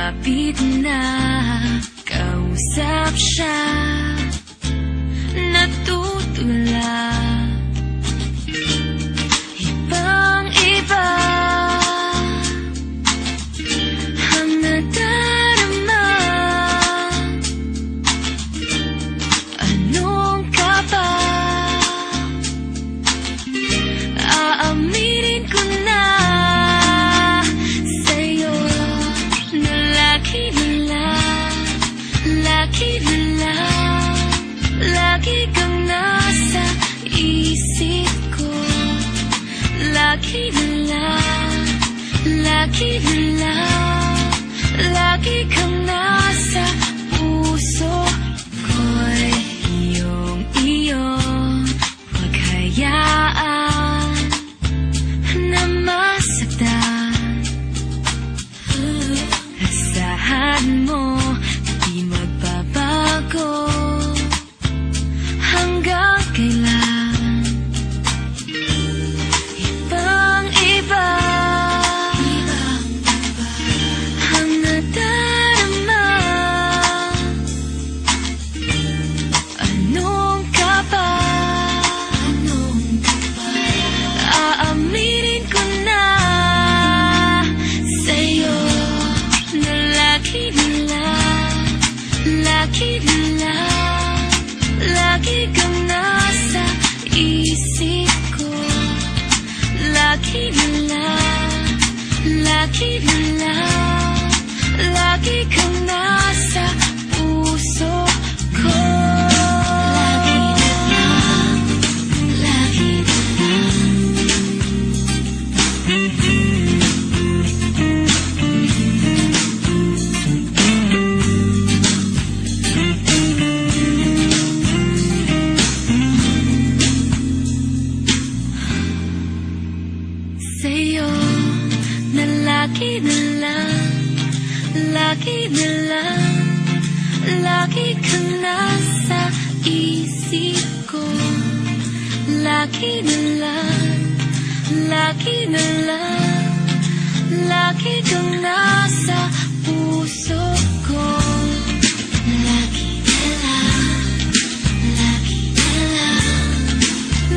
Lumapit na, kausap siya, natutula. Ibang-iba ang nadarama. Anong ka ba? Aaminin ko na sa'yo na lagi kang nasa isip ko. Lagi kang nasa puso ko'y iyong huwag hayaan na masaktan. Asahan mo di magbabago hanggang kailan. Ibang-iba ang nadarama. Anong ka ba? Aaminin ko na sa'yo na lagi kang nasa isip ko. Lagi kang nasa puso ko. Sa'yo na lagi kang nasa isip ko. Lagi kang nasa puso ko.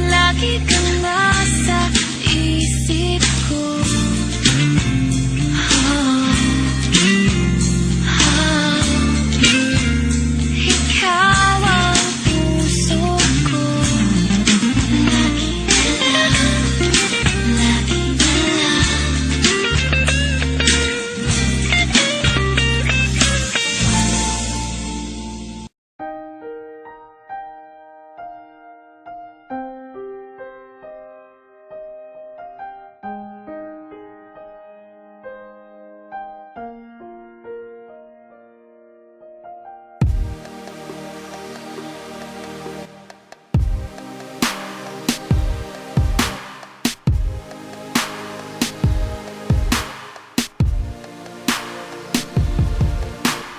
Lagi kang nasa isip ko. Ikaw ang puso ko.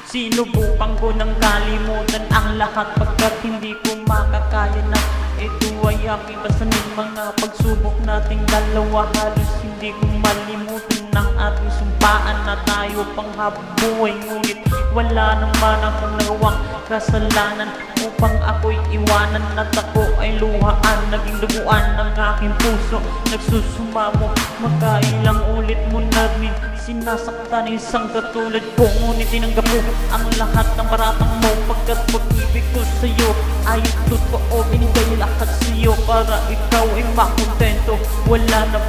Sinubukan ko ng kalimutan ang lahat pagkat hindi ko makakaya na ito ay aking basanin. Mga pagsubok nating dalawa halos hindi ko malimutan ng ating sumpaan na tayo panghabuhay. Ngunit wala naman akong nagawang kasalanan upang ako'y iwanan at ako ay luhaan. Naging duguan ng aking puso, nagsusumamo. Magkailang ulit mo na rin sinasaktan isang katulad ko. Ngunit tinanggap mo ang lahat ng paratang mo pagkat pag-ibig ko sa'yo ay totoo. Binigay lahat sa'yo para ikaw ay makontento. Wala na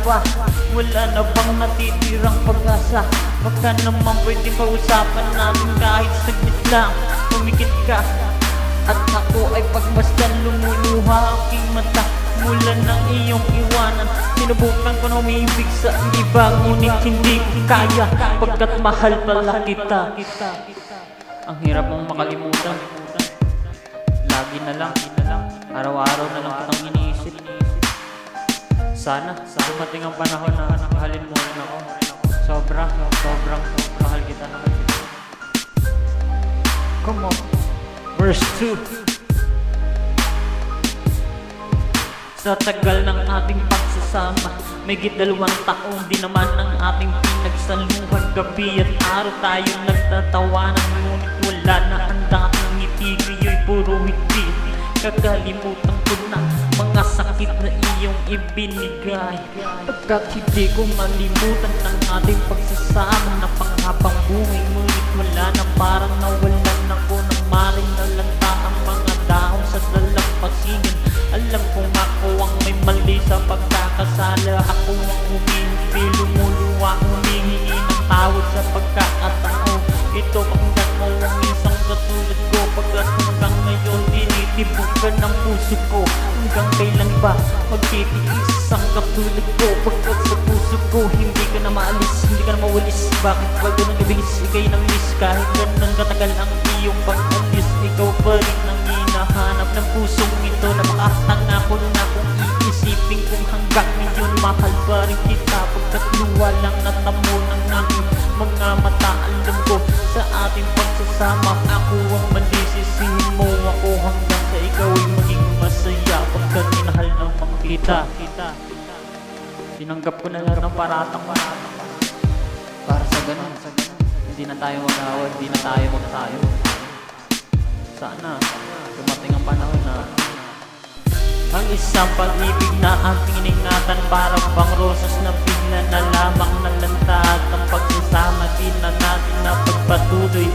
bang natitirang pag-asa? Baka naman pwedeng pag-usapan natin kahit saglit lang. Pumikit ka at ako ay pagmasdan. Lumuluha aking mata mula ng iyong iwanan. Sinubukan ko na umibig sa iba, ngunit hindi ko kaya pagkat mahal pala kita. Ang hirap mong makalimutan. Lagi na lang, araw-araw na lang kitang iniisip. Sana dumating ang panahon na mahalin mo rin ako. Sobrang mahal kita. Come on, verse 2. Sa tagal ng ating pagsasama, Mahigit 2 taon din naman ang ating pinagsaluhan. Gabi at araw tayong nagtatawanan, ngunit wala na ang dating ngiti. Ngayo'y puro ngiti. Kakalimutan ko na mga sakit na iyong ibinigay. Pagkat hindi ko malimutan ang ating pagsasama na panghabang buhay. Ngunit wala na, parang nawalan ako ng maring nalanta ang mga dahon sa dalampasigan. Alam kong ako ang may mali sa pagkakasala. Ako ang humihipi, lumuluwa, humihingi ng tawad sa pagkakatao. Ito pakinggan mo ang isang katulad ko. Pagkat hanggang ngayon tinitibukan ng puso ko. Hanggang kailan ba magtitiis ang katulad ko? Pagkat sa puso ko hindi ka na maalis, hindi ka na mawalis. Bakit ba ganun kabilis ika'y namiss? Kahit ganun katagal ang iyong pag-alis, ikaw pa rin ang hinahanap ng pusong ito. Napakatanga ko na kung iisipin kung hanggang ngayon mahal pa rin kita. Pagkat luwa lang natamo ng aking mga mata. Alam ko sa ating pagsasama ako ang mali, sisihin mo ako hanggang sa ikaw ay maging masaya. Pagkat minahal naman kita, tinanggap ko na lang ng paratang para sa ganun, hindi na tayo mag-away, hindi na tayo magtayo. Sana dumating ang panahon na ang isang pag-ibig na ating iningatan, parang pang rosas na bigla na lamang nalanta. At ang pagsasama din na natin na pagpatuloy.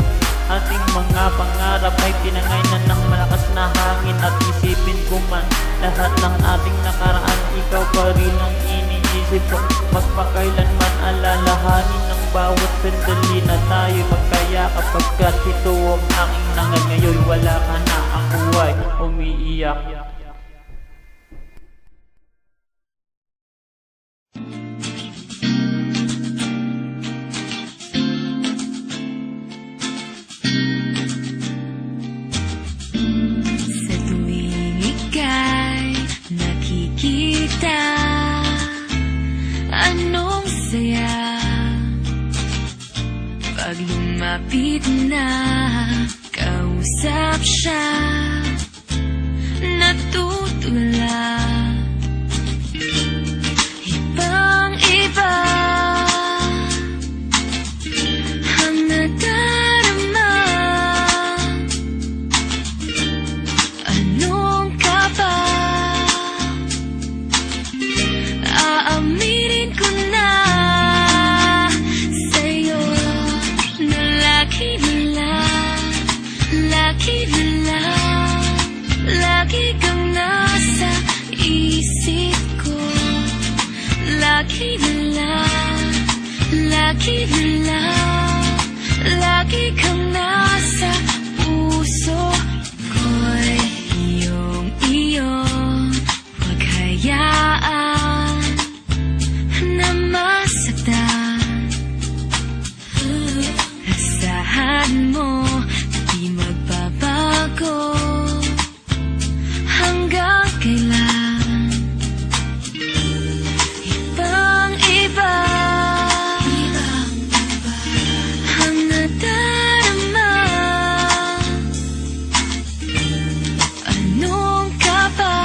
Ating mga pangarap ay tinangay na ng malakas na hangin. At isipin ko man lahat ng ating nakaraan, ikaw pa rin ang iniisip ko. Magpakailanman alalahanin ng bawat sandali na tayo magkayakap. Pagkat ito ang aking nangan, ngayon wala ka na, ako ay umiiyak. Sa tuwing ika'y nakikita, anong saya pag lumapit na kausap siya, natutula. Ibang-iba ang nadarama. Anong ka ba? Aaminin ko na sa'yo na lagi na lagi kang nasa isip ko. Lagi kang nasa puso ko'y iyong huwag hayaan na masaktan. Asahan mo di magbabago hanggang kailan. Ibang-iba ang nadarama. Anong ka ba?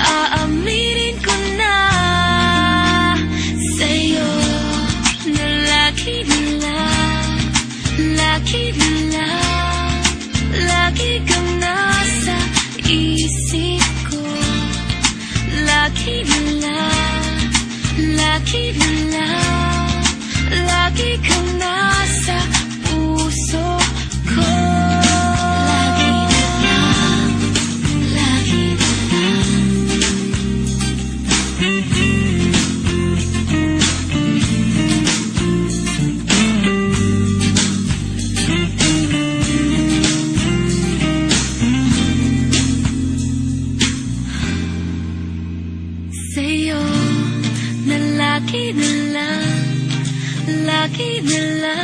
Aaminin ko na sa'yo na lagi kang nasa isip ko. Lagi kang nasa puso ko. Lagi na lang. Sa'yo na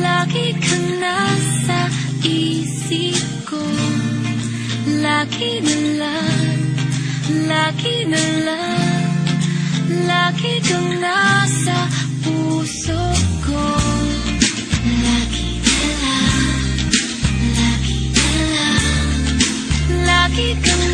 lagi kang nasa isip ko. Lagi kang nasa puso ko. Lagi na lang. ka